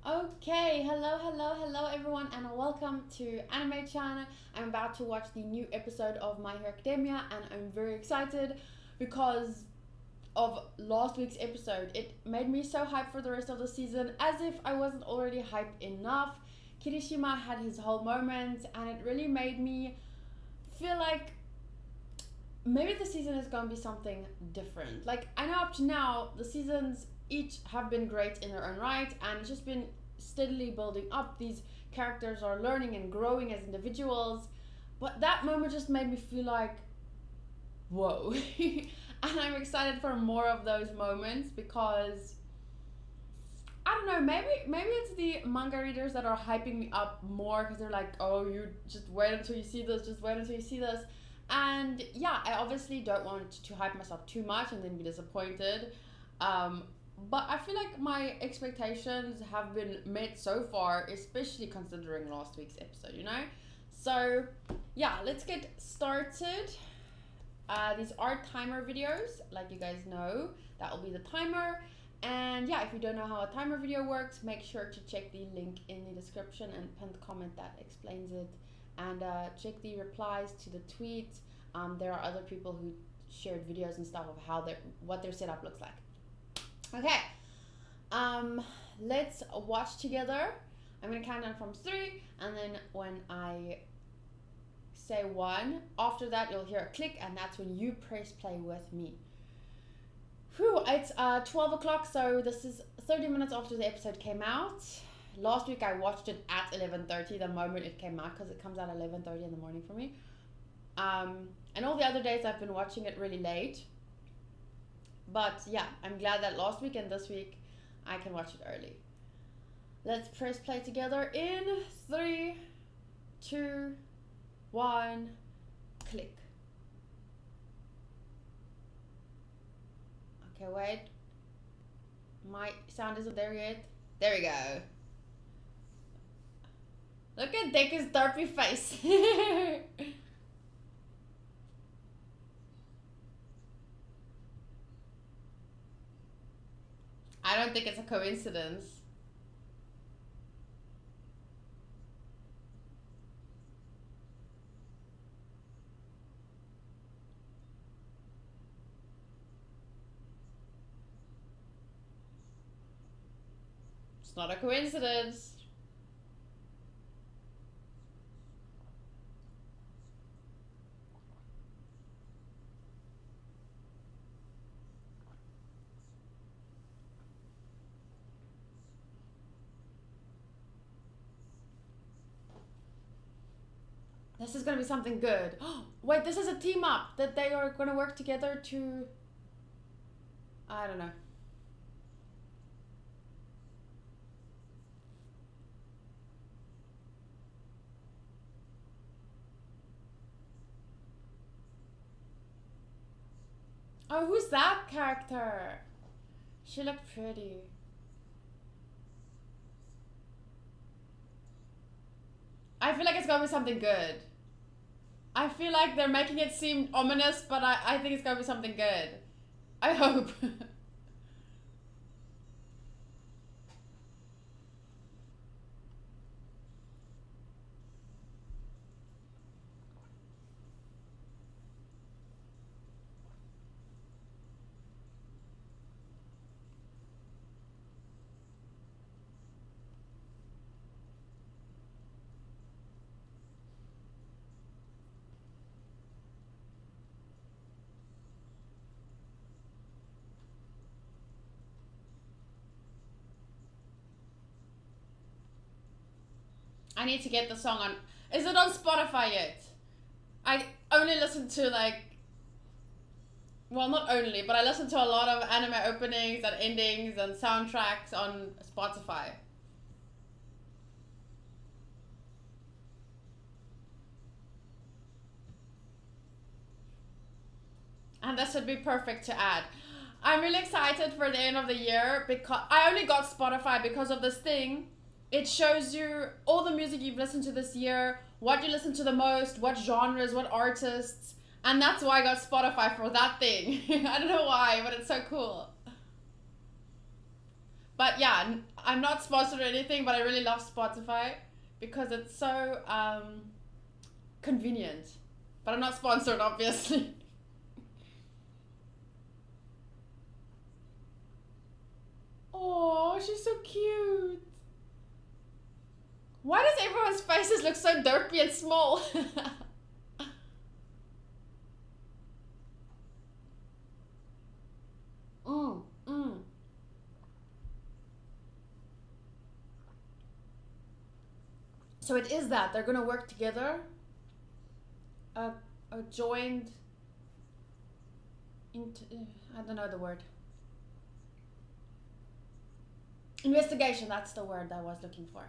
Okay, hello everyone and welcome to Anime Channel. I'm about to watch the new episode of My Hero Academia and I'm very excited because of last week's episode. It made me so hyped for the rest of the season, as if I wasn't already hyped enough. Kirishima had his whole moment and it really made me feel like maybe the season is going to be something different. Like, I know up to now the seasons each have been great in their own right and it's just been steadily building up. These characters are learning and growing as individuals, but that moment just made me feel like, whoa. And I'm excited for more of those moments because I don't know, maybe it's the manga readers that are hyping me up more because they're like, oh, you just wait until you see this, just wait until you see this. And yeah, I obviously don't want to hype myself too much and then be disappointed. But I feel like my expectations have been met so far, especially considering last week's episode, you know? So yeah, let's get started. These are timer videos, like you guys know, that will be the timer. And yeah, if you don't know how a timer video works, make sure to check the link in the description and pinned comment that explains it. And check the replies to the tweets. There are other people who shared videos and stuff of how what their setup looks like. Okay, let's watch together. I'm gonna count down from 3, and then when I say 1, after that you'll hear a click, and that's when you press play with me. Whew, it's 12 o'clock, so this is 30 minutes after the episode came out. Last week I watched it at 11:30, the moment it came out, because it comes out at 11:30 in the morning for me. And all the other days I've been watching it really late. But yeah, I'm glad that last week and this week I can watch it early. Let's press play together in 3, 2, 1, click. Okay, wait. My sound isn't there yet. There we go. Look at Deku's derpy face. I don't think it's a coincidence. It's not a coincidence. This is gonna be something good. Wait, this is a team up that they are gonna work together to... I don't know. Oh, who's that character? She looked pretty. I feel like it's gonna be something good. I feel like they're making it seem ominous, but I think it's gonna be something good. I hope. I need to get the song on. Is it on Spotify yet? I only listen to well, not only, but I listen to a lot of anime openings and endings and soundtracks on Spotify. And this would be perfect to add. I'm really excited for the end of the year because I only got Spotify because of this thing. It shows you all the music you've listened to this year, what you listen to the most, what genres, what artists. And that's why I got Spotify, for that thing. I don't know why, but it's so cool. But yeah, I'm not sponsored or anything, but I really love Spotify because it's so convenient. But I'm not sponsored, obviously. Oh, she's so cute. Why does everyone's faces look so derpy and small? mm, mm. So it is that they're gonna work together. A joined. I don't know the word. Investigation. That's the word I was looking for.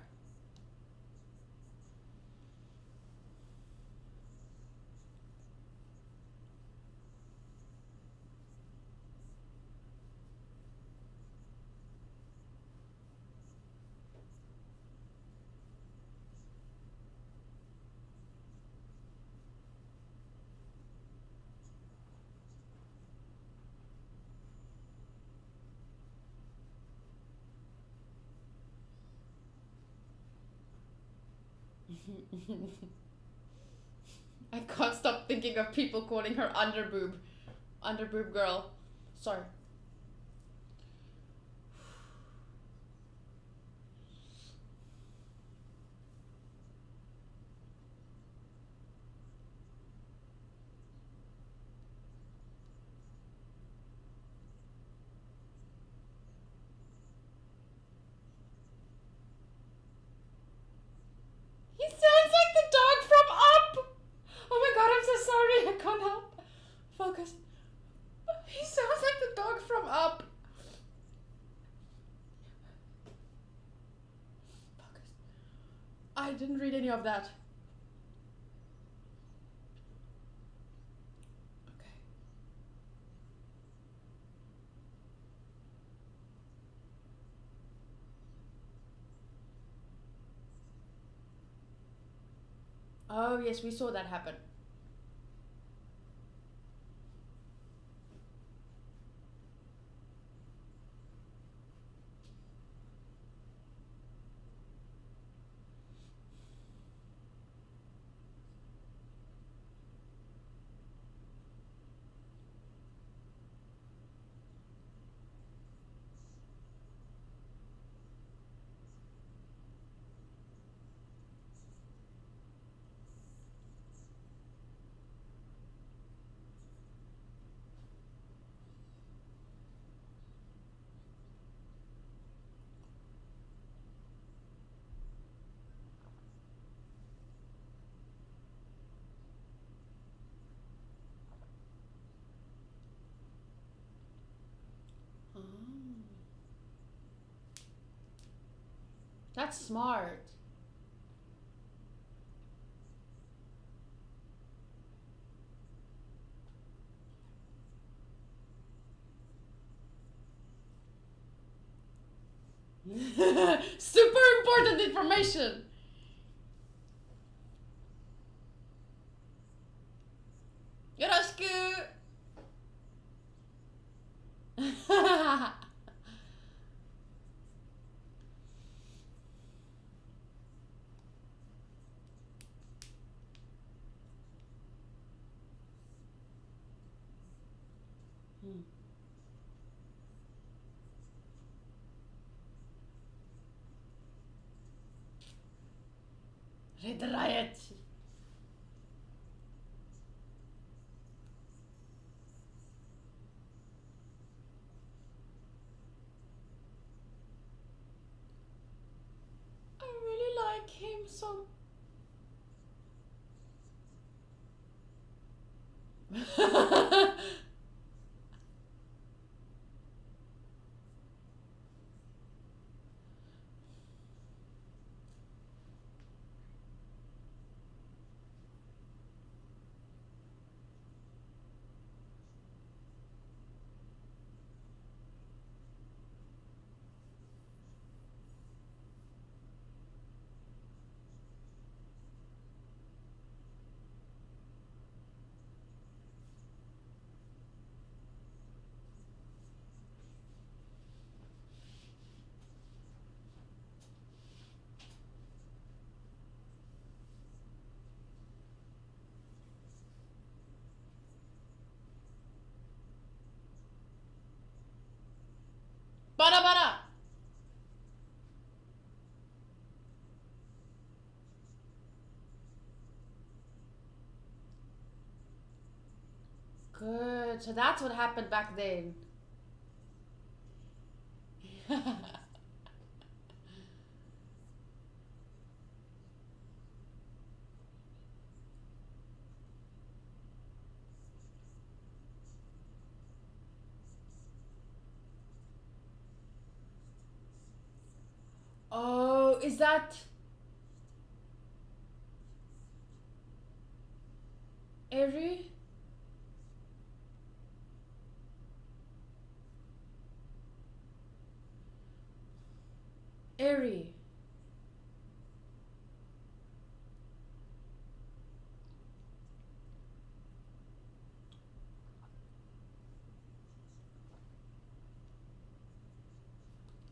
I can't stop thinking of people calling her underboob. Underboob girl. Sorry. He sounds like the dog from Up! Oh my god, I'm so sorry, I can't help. Focus. He sounds like the dog from Up. Focus. I didn't read any of that. Okay. Oh yes, we saw that happen. Oh. That's smart. Super important information. Yoroshiku. Red Riot. I really like him so. Bara. Good. So that's what happened back then. Oh, is that Eri? Eri.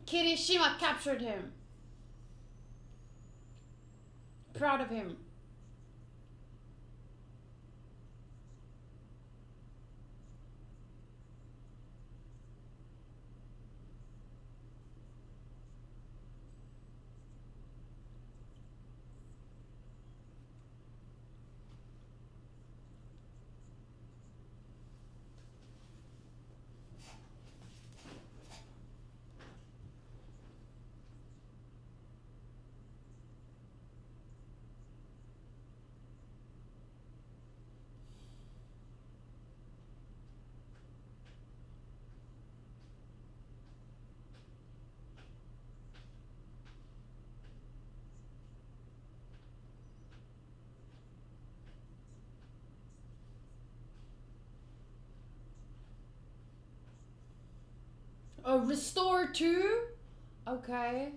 Kirishima captured him. Proud of him. Oh, restore 2? Okay.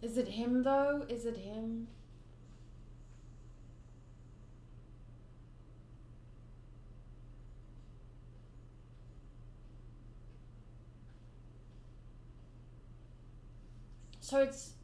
Is it him though? Is it him? So it's...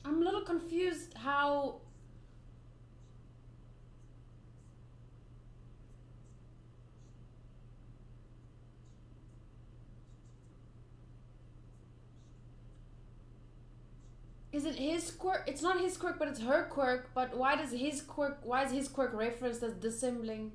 I'm a little confused how... Is it his quirk? It's not his quirk, but it's her quirk. But why does his quirk... Why is his quirk referenced as dissembling?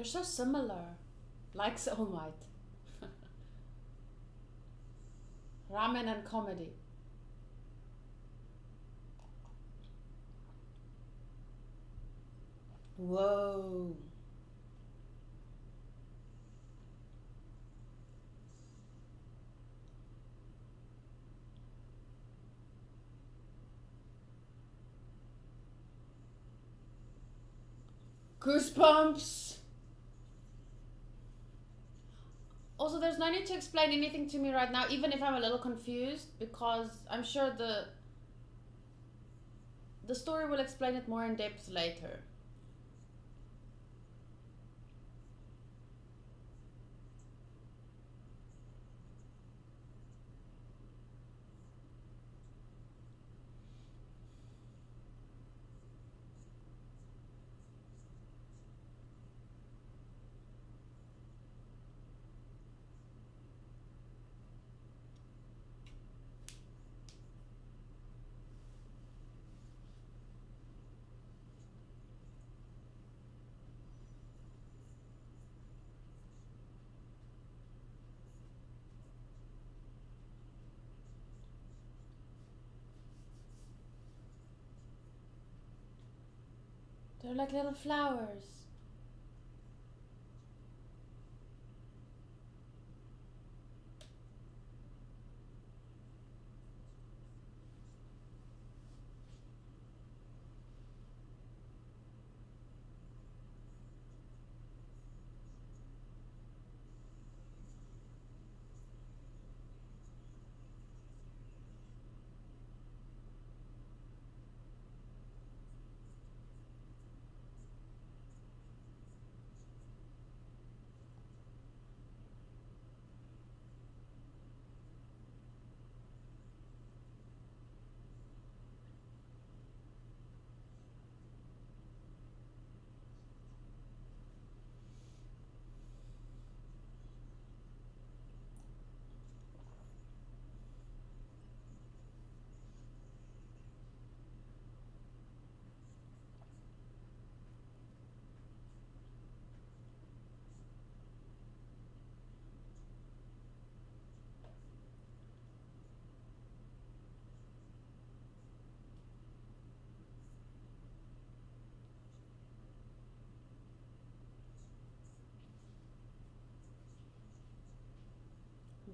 They're so similar. Like All Might. Ramen and comedy. Whoa. Goosebumps. Also, there's no need to explain anything to me right now, even if I'm a little confused, because I'm sure the the story will explain it more in depth later. They're like little flowers.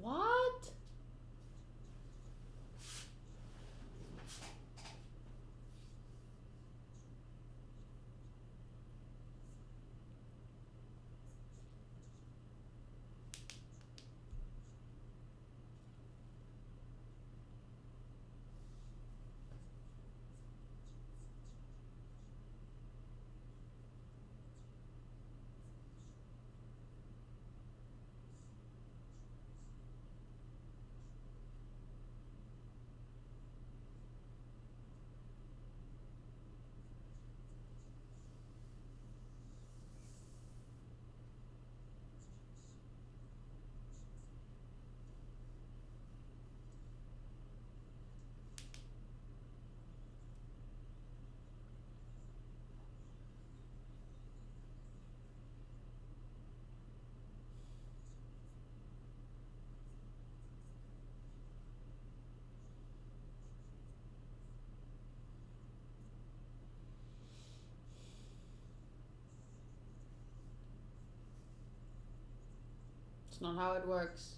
What? It's not how it works.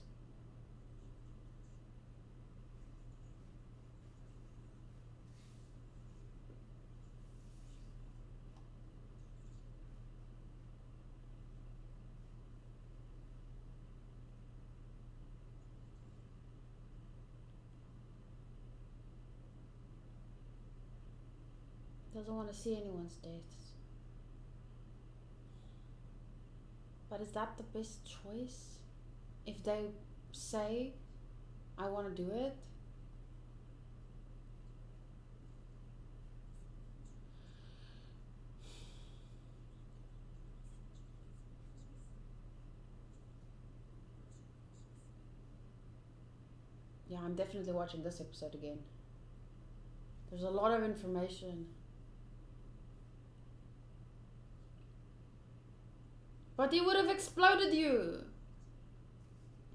Doesn't want to see anyone's deaths. But is that the best choice? If they say, I want to do it? Yeah, I'm definitely watching this episode again. There's a lot of information. But he would have exploded you.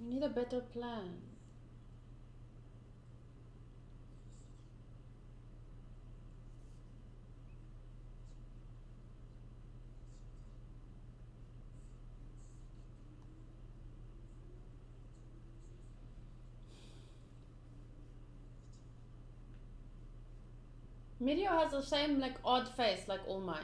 You need a better plan. Meteor has the same like odd face like All Might.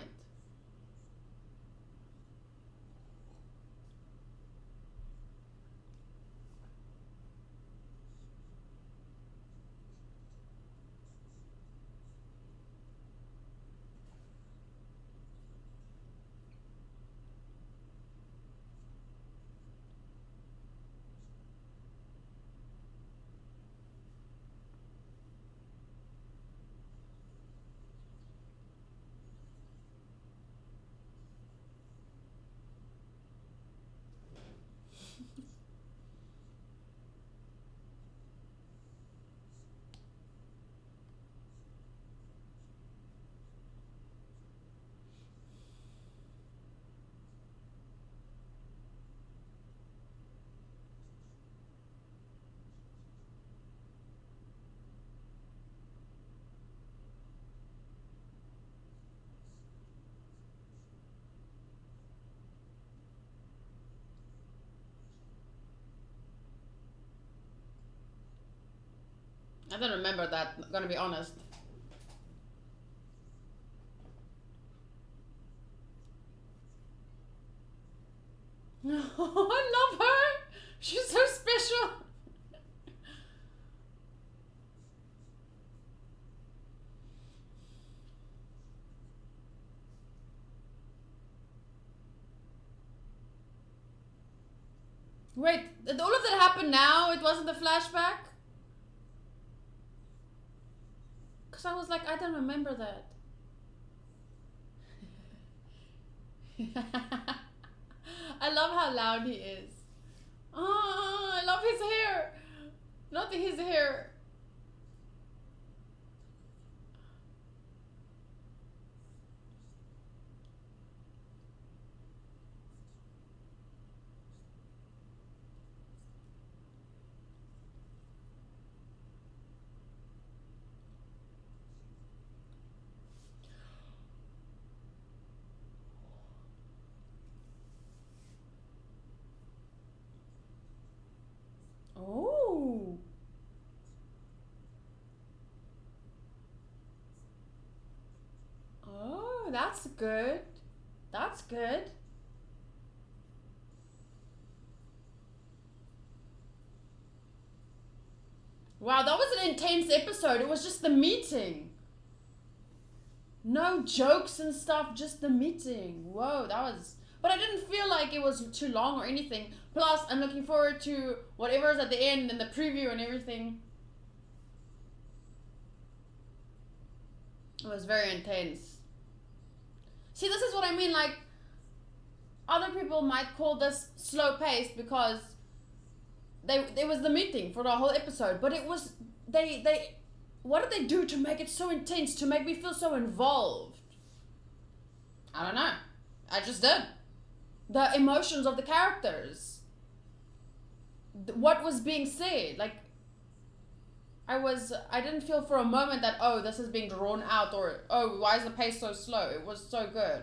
I don't remember that, I'm gonna be honest. I love her! She's so special! Wait, did all of that happen now? It wasn't a flashback? Because I was like, I don't remember that. I love how loud he is. Oh, I love his hair. Not his hair. Oh. Oh, that's good. That's good. Wow, that was an intense episode. It was just the meeting. No jokes and stuff, just the meeting. Whoa, that was... But I didn't feel like it was too long or anything. Plus, I'm looking forward to whatever's at the end and the preview and everything. It was very intense. See, this is what I mean, like, other people might call this slow paced because there was the meeting for the whole episode, but it was, they what did they do to make it so intense, to make me feel so involved? I don't know. I just did. The emotions of the characters. What was being said. Like, I didn't feel for a moment that, oh, this is being drawn out, or, oh, why is the pace so slow? It was so good.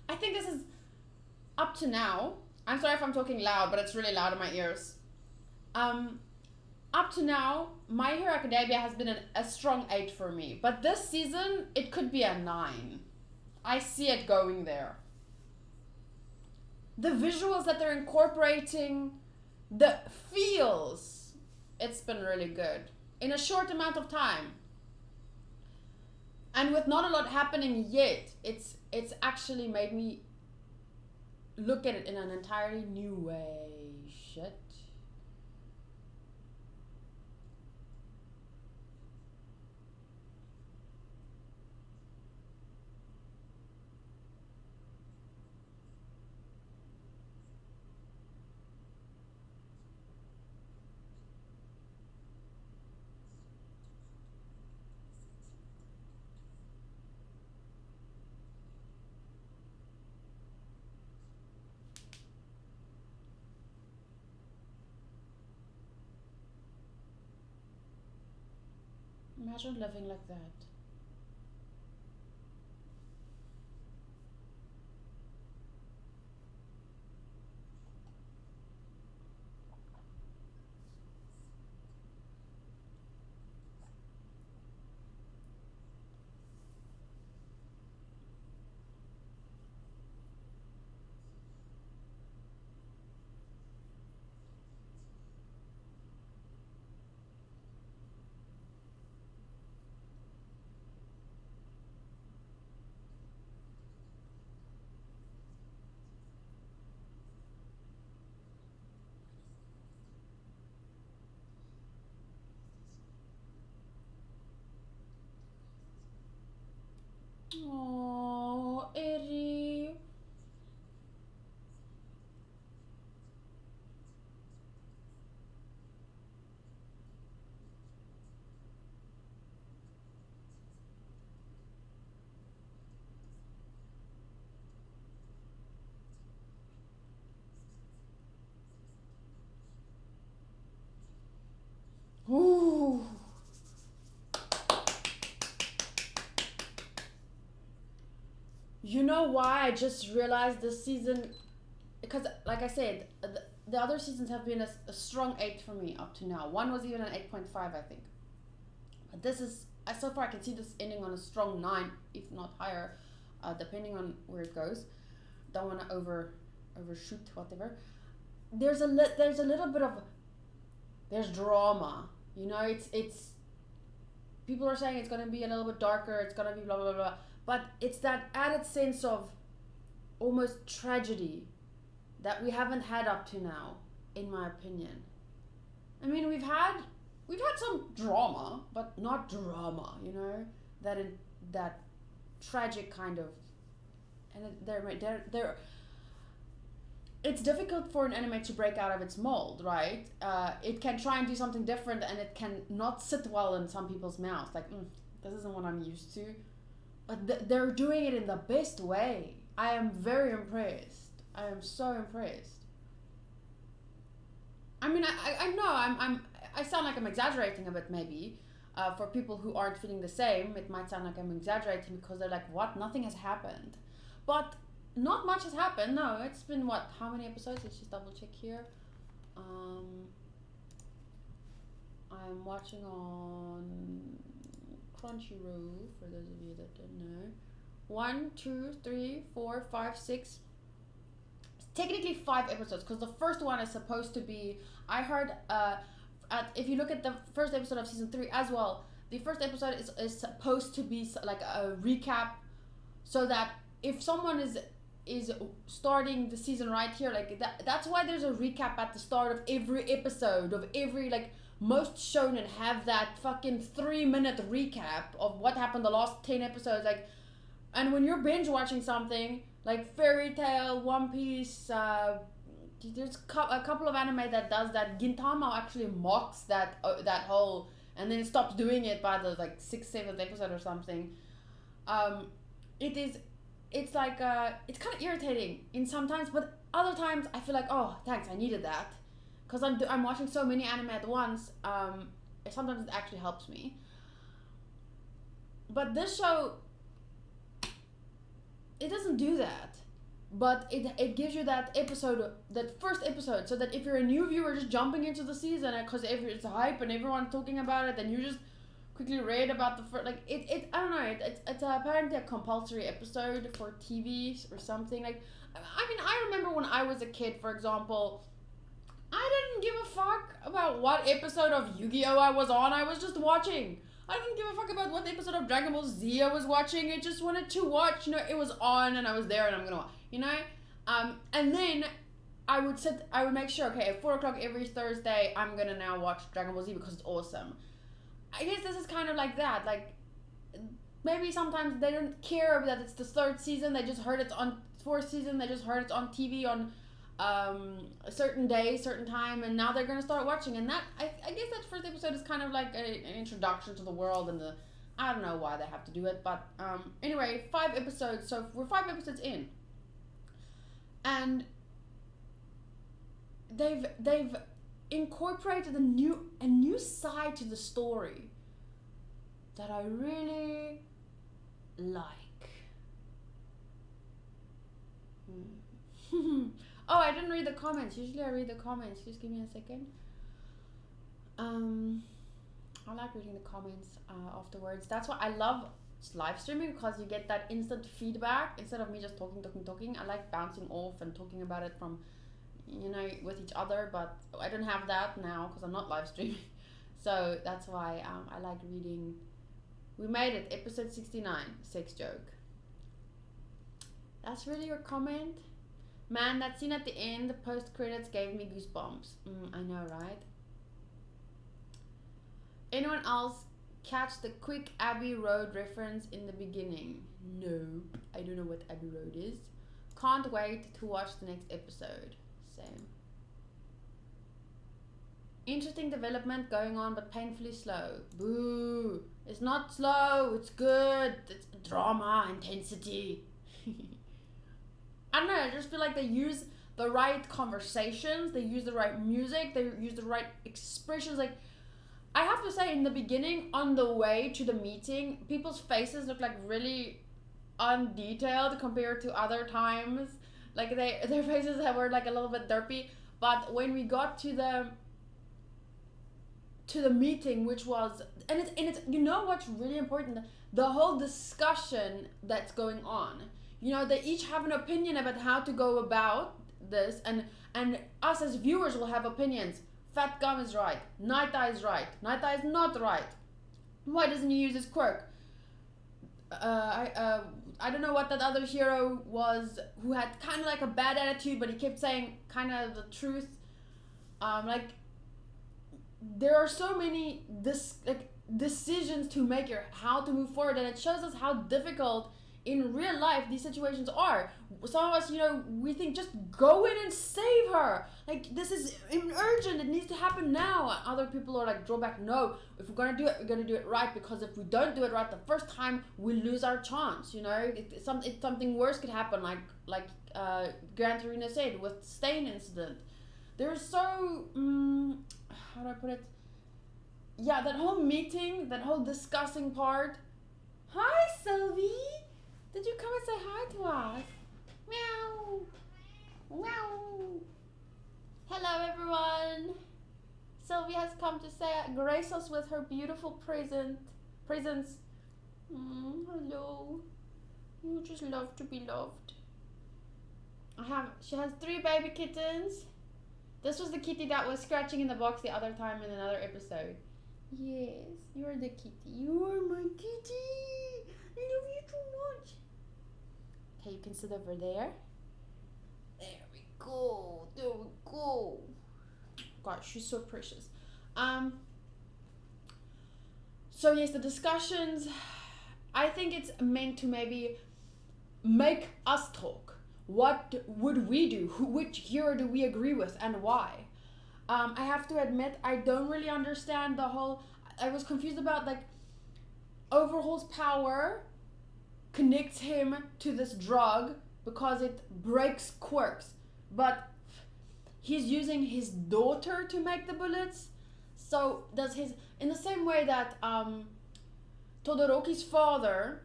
I think this is, up to now, I'm sorry if I'm talking loud, but it's really loud in my ears. Up to now, My Hero Academia has been a strong 8 for me. But this season, it could be a 9. I see it going there. The visuals that they're incorporating, the feels, it's been really good. In a short amount of time. And with not a lot happening yet, it's actually made me look at it in an entirely new way. Shit. Imagine living like that. Oh, Eri. Ooh. You know why I just realized this season, because like I said, the other seasons have been a strong 8 for me up to now. One was even an 8.5, I think. But this is, so far I can see this ending on a strong 9, if not higher, depending on where it goes. Don't want to overshoot, whatever. There's a little bit of, there's drama. You know, it's people are saying it's going to be a little bit darker, it's going to be blah, blah, blah. But it's that added sense of almost tragedy that we haven't had up to now, in my opinion. I mean, we've had some drama, but not drama, you know, that tragic kind of, and they're it's difficult for an anime to break out of its mold, right? It can try and do something different, and it can not sit well in some people's mouths. Like, this isn't what I'm used to. But they're doing it in the best way. I am very impressed. I am so impressed. I mean, I know I sound like I'm exaggerating a bit, maybe. For people who aren't feeling the same, it might sound like I'm exaggerating because they're like, what? Nothing has happened. But not much has happened. No, it's been what? How many episodes? Let's just double check here. I'm watching on Crunchyroll, for those of you that don't know. 1, 2, 3, 4, 5, 6. Technically 5 episodes, because the first one is supposed to be, I heard, if you look at the first episode of season 3 as well, the first episode is supposed to be like a recap, so that if someone is starting the season right here, like that's why there's a recap at the start of every episode of every, like, most shonen have that fucking 3-minute recap of what happened the last 10 episodes, like. And when you're binge watching something like Fairy Tail, One Piece, there's a couple of anime that does that. Gintama actually mocks that whole, and then it stops doing it by the like 6th, 7th episode or something. It's like it's kind of irritating in sometimes, but other times I feel like, oh, thanks, I needed that, because I'm watching so many anime at once. Sometimes it actually helps me. But this show, it doesn't do that, but it gives you that first episode, so that if you're a new viewer just jumping into the season, because it's hype and everyone's talking about it, then you just quickly read about the first, like, I don't know, it's apparently a compulsory episode for TV or something. Like, I mean, I remember when I was a kid, for example, I didn't give a fuck about what episode of Yu-Gi-Oh! I was on. I was just watching. I didn't give a fuck about what episode of Dragon Ball Z I was watching. I just wanted to watch, you know, it was on and I was there and I'm gonna watch, you know? And then I would make sure, okay, at 4 o'clock every Thursday, I'm gonna now watch Dragon Ball Z because it's awesome. I guess this is kind of like that. Like, maybe sometimes they don't care that it's the 3rd season. They just heard it's on 4th season. They just heard it's on TV on a certain day, certain time, and now they're gonna start watching. And that, I guess that first episode is kind of like an introduction to the world, and I don't know why they have to do it, but anyway, 5 episodes. So we're 5 episodes in, and they've incorporated a new side to the story that I really like. Oh, I didn't read the comments. Usually I read the comments. Just give me a second. I like reading the comments afterwards. That's why I love live streaming, because you get that instant feedback instead of me just talking. I like bouncing off and talking about it from, you know, with each other, but I don't have that now because I'm not live streaming. So that's why I like reading. We made it, episode 69, sex joke. That's really your comment? Man, that scene at the end, the post-credits gave me goosebumps. I know, right? Anyone else catch the quick Abbey Road reference in the beginning? Nope. I don't know what Abbey Road is. Can't wait to watch the next episode. Same. Interesting development going on, but painfully slow. Boo. It's not slow. It's good. It's drama, intensity. I don't know, I just feel like they use the right conversations, they use the right music, they use the right expressions. Like, I have to say, in the beginning, on the way to the meeting, people's faces look like really undetailed compared to other times. Like, their faces were like a little bit derpy, But when we got to the meeting, which was, and it's you know what's really important, the whole discussion that's going on. You know, they each have an opinion about how to go about this, and us as viewers will have opinions. Fat Gum is right, Night Eye is right, Night Eye is not right. Why doesn't he use his quirk? I don't know what that other hero was who had kind of like a bad attitude, but he kept saying kind of the truth. Like, there are so many decisions to make here, how to move forward, and it shows us how difficult in real life these situations are. Some of us, you know, we think just go in and save her. Like, this is urgent, it needs to happen now. And other people are like, draw back. No, if we're gonna do it, we're gonna do it right, because if we don't do it right the first time, we lose our chance. You know, something worse could happen, like Gran Torino said with Stain incident. There's so how do I put it? Yeah, that whole meeting, that whole discussing part. Hi, Sylvie. Did you come and say hi to us? Meow. Meow. Hello, everyone. Sylvie has come to say grace us with her beautiful presence. Hello. You just love to be loved. She has 3 baby kittens. This was the kitty that was scratching in the box the other time in another episode. Yes, you're the kitty. You are my kitty. I love you too much. Okay, you can sit over there. There we go. There we go. God, she's so precious. So yes, the discussions, I think it's meant to maybe make us talk. What would we do? Which hero do we agree with and why? I have to admit, I don't really understand the whole... I was confused about, like, Overhaul's power connects him to this drug because it breaks quirks. But he's using his daughter to make the bullets. So does his... In the same way that Todoroki's father,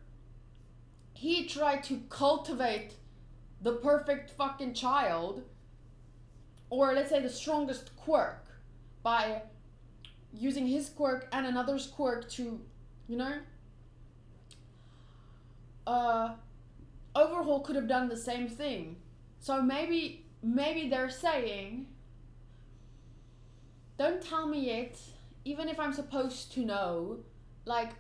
he tried to cultivate the perfect fucking child, or let's say the strongest quirk, by using his quirk and another's quirk to, you know, Overhaul could have done the same thing. So maybe they're saying, don't tell me yet, even if I'm supposed to know. Like,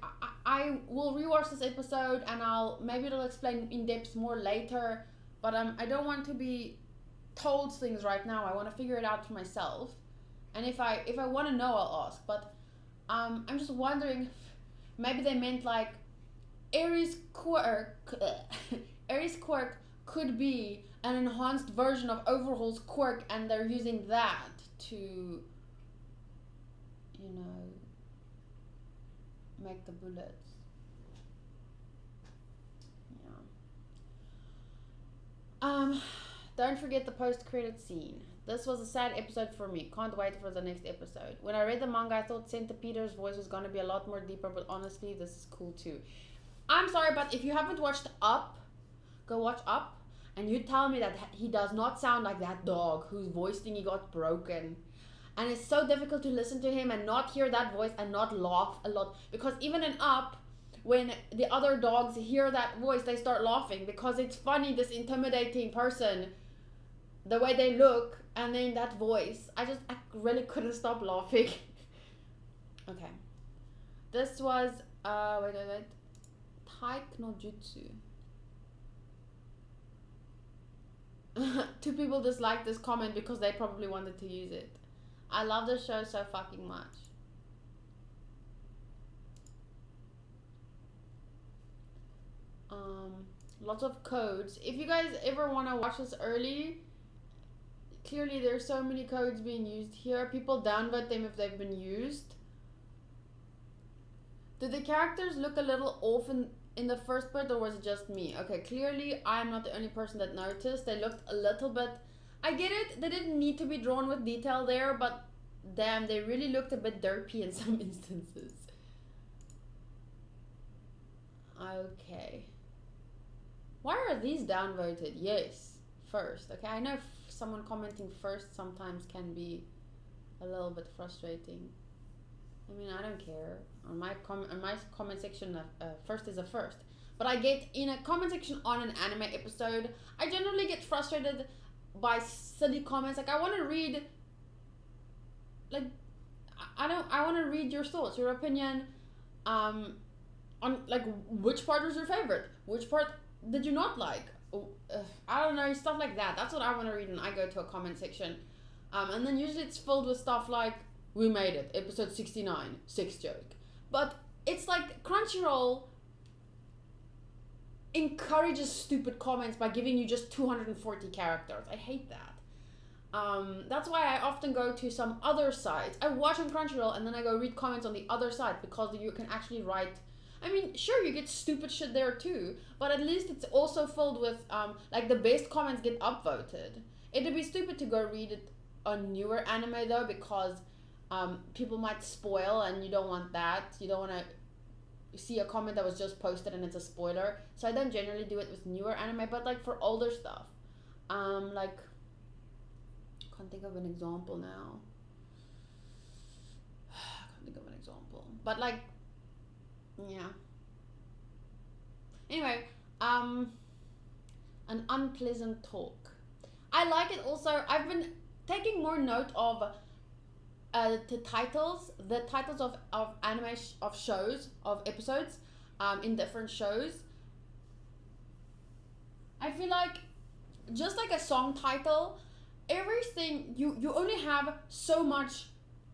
I will rewatch this episode and maybe it'll explain in depth more later. But I don't want to be told things right now. I want to figure it out for myself. And if I want to know, I'll ask. But I'm just wondering, maybe they meant like Ares' quirk could be an enhanced version of Overhaul's quirk, and they're using that to, you know, make the bullets. Don't forget the post-credit scene. This was a sad episode for me. Can't wait for the next episode. When I read the manga, I thought Centipeter's voice was going to be a lot more deeper, but honestly, this is cool too. I'm sorry, but if you haven't watched Up, go watch Up, and you tell me that he does not sound like that dog whose voice thingy got broken. And it's so difficult to listen to him and not hear that voice and not laugh a lot. Because even in Up, when the other dogs hear that voice, they start laughing because it's funny, this intimidating person, the way they look, and then that voice. I really couldn't stop laughing. Okay. This was, wait. Taik no Jutsu. 2 people disliked this comment because they probably wanted to use it. I love this show so fucking much. Lots of codes. If you guys ever want to watch this early, clearly there's so many codes being used here. People downvote them if they've been used. Did the characters look a little off in the first part, or was it just me? Okay, clearly I'm not the only person that noticed. They looked a little bit... I get it, they didn't need to be drawn with detail there, but damn, they really looked a bit derpy in some instances. Okay. Why are these downvoted? Yes. first. Okay, I know someone commenting first sometimes can be a little bit frustrating. I mean, I don't care. On my comment section, first is a first. But I get in a comment section on an anime episode, I generally get frustrated by silly comments. Like, I want to read, like, I want to read your thoughts, your opinion, on, like, which part was your favorite? Which part did you not like? I don't know, stuff like that. That's what I want to read when I go to a comment section. And then usually it's filled with stuff like, we made it, episode 69, 6 joke. But it's like Crunchyroll encourages stupid comments by giving you just 240 characters. I hate that. That's why I often go to some other sites. I watch on Crunchyroll and then I go read comments on the other side because you can actually write. I mean, sure, you get stupid shit there too, but at least it's also filled with, like, the best comments get upvoted. It'd be stupid to go read it on newer anime though, because people might spoil and you don't want that. You don't want to see a comment that was just posted and it's a spoiler. So I don't generally do it with newer anime, but like for older stuff. Like, I can't think of an example now. But like, yeah. Anyway, an unpleasant talk. I like it also. I've been taking more note of the titles of anime of shows, of episodes, in different shows. I feel like, just like a song title, everything, you only have so much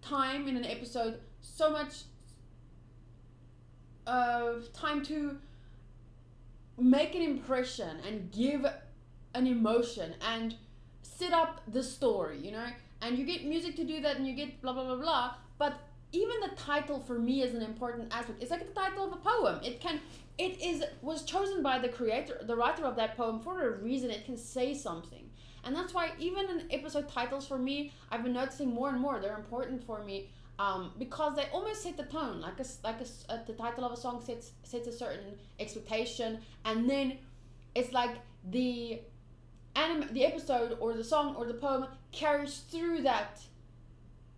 time in an episode, so much time to make an impression and give an emotion and set up the story, you know? And you get music to do that, and you get blah, blah, blah, blah. But even the title for me is an important aspect. It's like the title of a poem. Was chosen by the writer of that poem for a reason. It can say something. And that's why even in episode titles for me, I've been noticing more and more, they're important for me, because they almost set the tone. The title of a song sets a certain expectation, and then it's like the episode or the song or the poem carries through that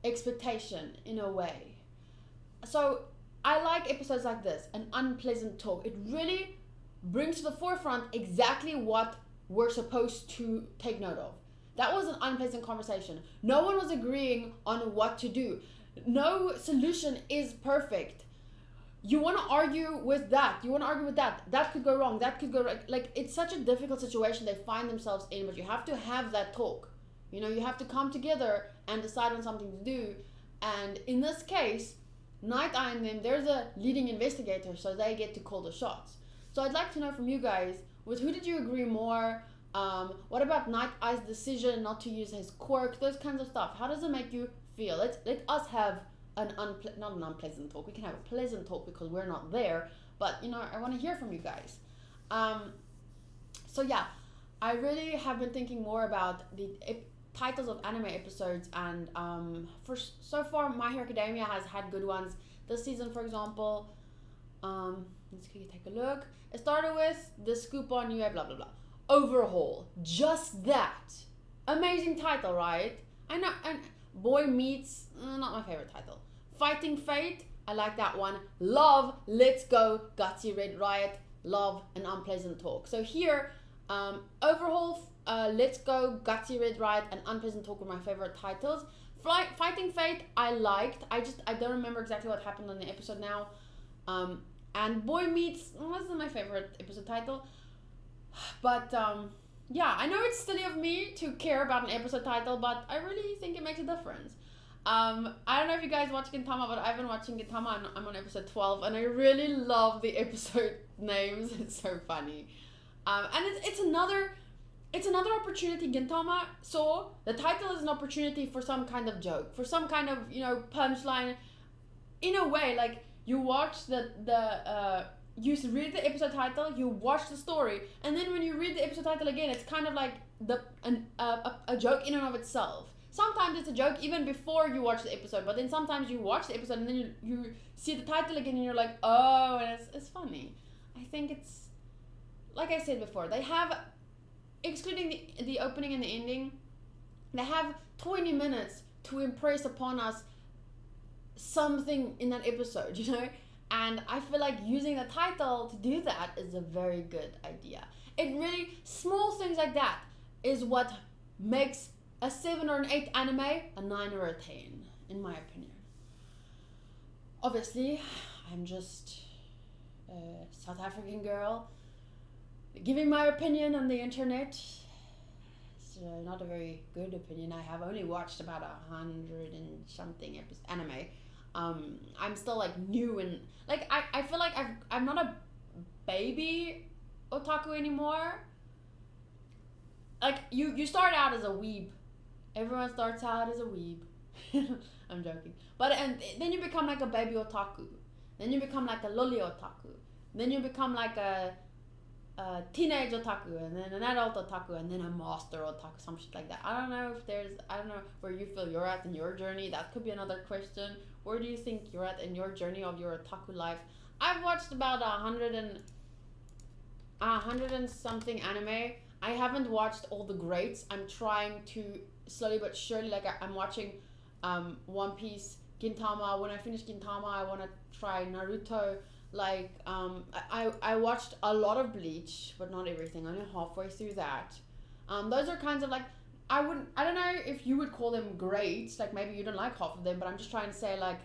expectation in a way. So I like episodes like this, an unpleasant talk. It really brings to the forefront exactly what we're supposed to take note of. That was an unpleasant conversation. No one was agreeing on what to do. No solution is perfect. You want to argue with that. You want to argue with that. That could go wrong. That could go right. Like, it's such a difficult situation they find themselves in, but you have to have that talk. You know, you have to come together and decide on something to do. And in this case, Night Eye and them, they're the leading investigator, so they get to call the shots. So I'd like to know from you guys, with who did you agree more? What about Night Eye's decision not to use his quirk? Those kinds of stuff. How does it make you feel? Let us have not an unpleasant talk. We can have a pleasant talk because we're not there. But, you know, I want to hear from you guys. So yeah, I really have been thinking more about the titles of anime episodes, and so far My Hero Academia has had good ones. This season, for example, let's take a look. It started with The Scoop on You, blah blah blah. Overhaul, just that. Amazing title, right? I know. And Boy Meets, not my favorite title. Fighting Fate, I like that one. Love, Let's Go, Gutsy Red Riot, Love, an Unpleasant Talk. So here, Overhaul, Let's Go, Gutsy Red Riot, and Unpleasant Talk were my favorite titles. Fighting Fate, I liked. I don't remember exactly what happened on the episode now. And Boy Meets wasn't my favorite episode title. But, yeah, I know it's silly of me to care about an episode title, but I really think it makes a difference. I don't know if you guys watch Gintama, but I've been watching Gintama, and I'm on episode 12, and I really love the episode names. It's so funny. And it's another opportunity Gintama saw. The title is an opportunity for some kind of joke, for some kind of, you know, punchline. In a way, like, you watch you read the episode title, you watch the story, and then when you read the episode title again, it's kind of like a joke in and of itself. Sometimes it's a joke even before you watch the episode, but then sometimes you watch the episode and then you see the title again and you're like, oh, and it's funny. I think it's, like I said before, they have excluding the opening and the ending, they have 20 minutes to impress upon us something in that episode, you know? And I feel like using the title to do that is a very good idea. It really, small things like that is what makes a 7 or an 8 anime a 9 or a 10, in my opinion. Obviously, I'm just a South African girl giving my opinion on the internet. It's not a very good opinion. I have only watched about 100 and something anime. I'm still like new and like I feel like I'm not a baby otaku anymore. Like you start out as a weeb. Everyone starts out as a weeb. I'm joking. But and then you become like a baby otaku. Then you become like a loli otaku. Then you become like a teenage otaku, and then an adult otaku, and then a master otaku, some shit like that. I don't know where you feel you're at in your journey. That could be another question. Where do you think you're at in your journey of your otaku life? I've watched about 100 and something anime. I haven't watched all the greats. I'm trying to slowly but surely, like I'm watching One Piece, Gintama. When I finish Gintama, I want to try Naruto. Like I watched a lot of Bleach, but not everything. Only halfway through that. Those are kinds of like, I don't know if you would call them greats, like maybe you don't like half of them, but I'm just trying to say like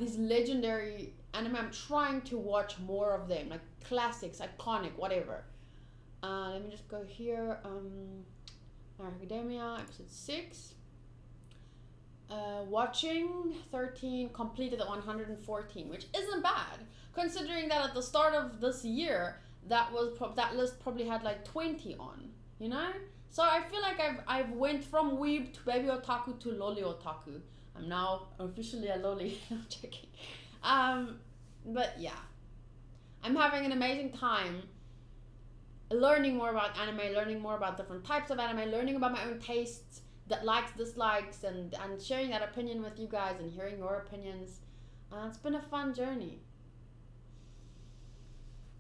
these legendary anime, I'm trying to watch more of them, like classics, iconic, whatever. Let me just go here. My Academia, episode 6. Watching 13, completed at 114, which isn't bad, considering that at the start of this year, that list probably had like 20 on, you know? So I feel like I've went from weeb to baby otaku to loli otaku. I'm now officially a loli. I'm joking. But yeah, I'm having an amazing time learning more about anime, learning more about different types of anime, learning about my own tastes, that likes, dislikes, and sharing that opinion with you guys and hearing your opinions. It's been a fun journey.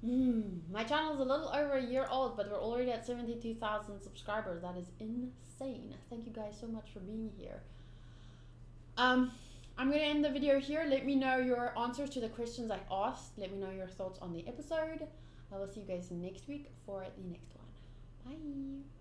My channel is a little over a year old, but we're already at 72,000 subscribers. That is insane. Thank you guys so much for being here. I'm going to end the video here. Let me know your answers to the questions I asked. Let me know your thoughts on the episode. I will see you guys next week for the next one. Bye.